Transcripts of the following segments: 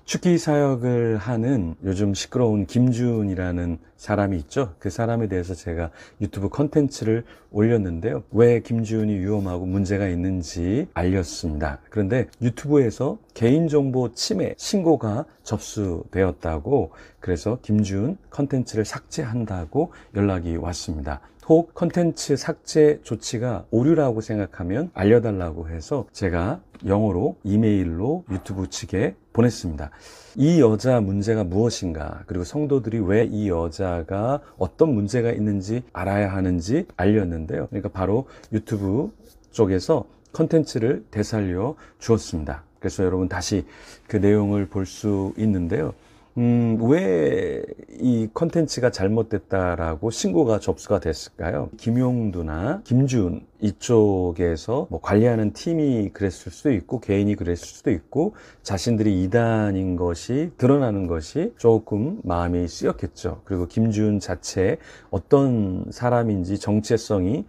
축기 사역을 하는 요즘 시끄러운 김준이라는 사람이 있죠. 그 사람에 대해서 제가 유튜브 컨텐츠를 올렸는데요. 왜 김준이 위험하고 문제가 있는지 알렸습니다. 그런데 유튜브에서 개인정보 침해 신고가 접수되었다고, 그래서 김준 컨텐츠를 삭제한다고 연락이 왔습니다. 혹 컨텐츠 삭제 조치가 오류라고 생각하면 알려달라고 해서 제가 영어로 이메일로 유튜브 측에 보냈습니다. 이 여자 문제가 무엇인가, 그리고 성도들이 왜 이 여자가 어떤 문제가 있는지 알아야 하는지 알렸는데요. 그러니까 바로 유튜브 쪽에서 컨텐츠를 되살려 주었습니다. 그래서 여러분 다시 그 내용을 볼 수 있는데요. 왜 이 컨텐츠가 잘못됐다라고 신고가 접수가 됐을까요? 김용두나 김준 이쪽에서 뭐 관리하는 팀이 그랬을 수도 있고 개인이 그랬을 수도 있고 자신들이 이단인 것이 드러나는 것이 조금 마음이 쓰였겠죠. 그리고 김준 자체 어떤 사람인지 정체성이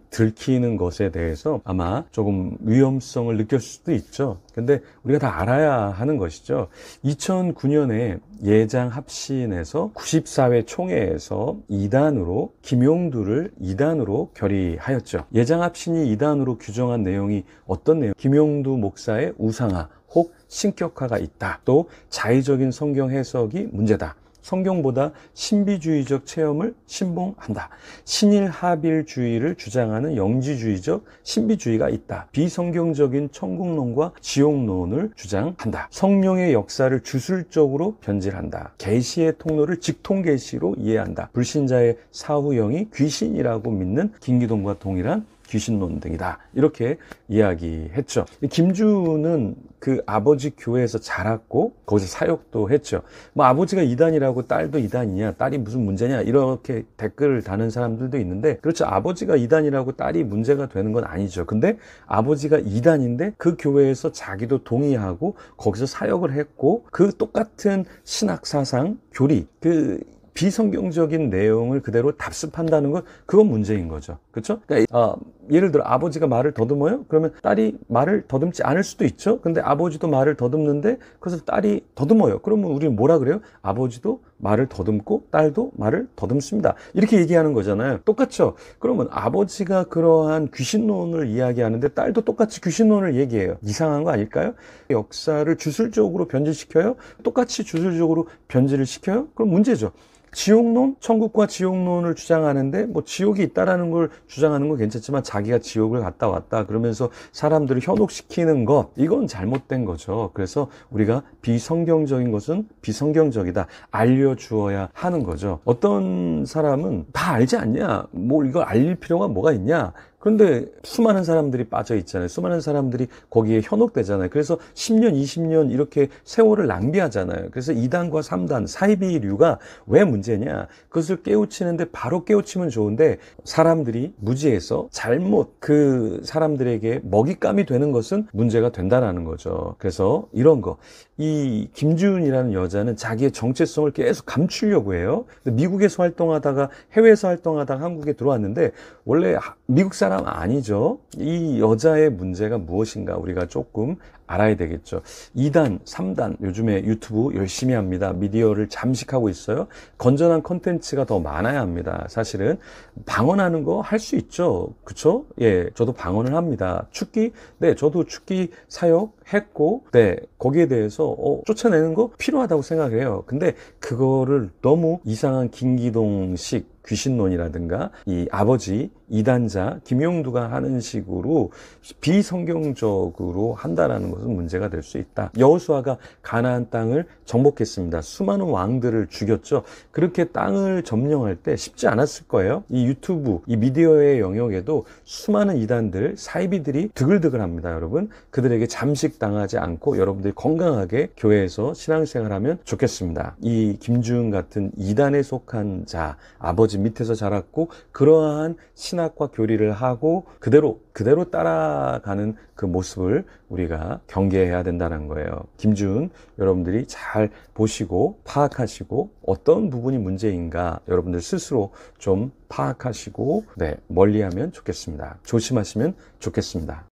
들키는 것에 대해서 아마 조금 위험성을 느꼈을 수도 있죠. 근데 우리가 다 알아야 하는 것이죠. 2009년에 예장 합신에서 94회 총회에서 이단으로 김용두를 이단으로 결의하였죠. 예장 합신이 이단으로 규정한 내용이 어떤 내용? 김용두 목사의 우상화 혹 신격화가 있다. 또 자의적인 성경 해석이 문제다. 성경보다 신비주의적 체험을 신봉한다. 신일합일주의를 주장하는 영지주의적 신비주의가 있다. 비성경적인 천국론과 지옥론을 주장한다. 성령의 역사를 주술적으로 변질한다. 계시의 통로를 직통계시로 이해한다. 불신자의 사후형이 귀신이라고 믿는 김기동과 동일한 귀신론 등이다. 이렇게 이야기했죠. 김준은 그 아버지 교회에서 자랐고 거기서 사역도 했죠. 뭐 아버지가 이단이라고 딸도 이단이냐, 딸이 무슨 문제냐, 이렇게 댓글을 다는 사람들도 있는데, 그렇죠. 아버지가 이단이라고 딸이 문제가 되는 건 아니죠. 근데 아버지가 이단인데 그 교회에서 자기도 동의하고 거기서 사역을 했고 그 똑같은 신학 사상, 교리, 그 비성경적인 내용을 그대로 답습한다는 건 그건 문제인 거죠. 그렇죠? 그러니까 예를 들어 아버지가 말을 더듬어요? 그러면 딸이 말을 더듬지 않을 수도 있죠. 근데 아버지도 말을 더듬는데 그래서 딸이 더듬어요. 그러면 우리는 뭐라 그래요? 아버지도 말을 더듬고 딸도 말을 더듬습니다. 이렇게 얘기하는 거잖아요. 똑같죠? 그러면 아버지가 그러한 귀신론을 이야기하는데 딸도 똑같이 귀신론을 얘기해요. 이상한 거 아닐까요? 역사를 주술적으로 변질시켜요? 똑같이 주술적으로 변질을 시켜요? 그럼 문제죠. 지옥론, 천국과 지옥론을 주장하는데 뭐 지옥이 있다라는 걸 주장하는 건 괜찮지만 자기가 지옥을 갔다 왔다 그러면서 사람들을 현혹시키는 것, 이건 잘못된 거죠. 그래서 우리가 비성경적인 것은 비성경적이다 알려주어야 하는 거죠. 어떤 사람은 다 알지 않냐, 뭐 이걸 알릴 필요가 뭐가 있냐, 그런데 수많은 사람들이 빠져 있잖아요. 수많은 사람들이 거기에 현혹되잖아요. 그래서 10년, 20년 이렇게 세월을 낭비하잖아요. 그래서 2단과 3단, 사이비류가 왜 문제냐? 그것을 깨우치는데 바로 깨우치면 좋은데 사람들이 무지해서 잘못 그 사람들에게 먹잇감이 되는 것은 문제가 된다는 거죠. 그래서 이런 거. 이 김준이라는 여자는 자기의 정체성을 계속 감추려고 해요. 미국에서 활동하다가 해외에서 활동하다가 한국에 들어왔는데 원래 미국 사람 아니죠. 이 여자의 문제가 무엇인가 우리가 조금 알아야 되겠죠. 2단, 3단 요즘에 유튜브 열심히 합니다. 미디어를 잠식하고 있어요. 건전한 콘텐츠가 더 많아야 합니다. 사실은 방언하는 거 할 수 있죠. 그쵸? 예, 저도 방언을 합니다. 축기? 네, 저도 축기 사역했고 네, 거기에 대해서 쫓아내는 거 필요하다고 생각해요. 근데 그거를 너무 이상한 김기동식 귀신론이라든가 이 아버지 이단자 김용두가 하는 식으로 비성경적으로 한다라는 것은 문제가 될 수 있다. 여호수아가 가나안 땅을 정복했습니다. 수많은 왕들을 죽였죠. 그렇게 땅을 점령할 때 쉽지 않았을 거예요. 이 유튜브, 이 미디어의 영역에도 수많은 이단들, 사이비들이 드글드글합니다. 여러분, 그들에게 잠식당하지 않고 여러분들이 건강하게 교회에서 신앙생활하면 좋겠습니다. 이 김준 같은 이단에 속한 자, 아버지 밑에서 자랐고 그러한 신학과 교리를 하고 그대로 따라가는 그 모습을 우리가 경계해야 된다는 거예요. 김준 여러분들이 잘 보시고 파악하시고 어떤 부분이 문제인가 여러분들 스스로 좀 파악하시고 멀리하면 좋겠습니다. 조심하시면 좋겠습니다.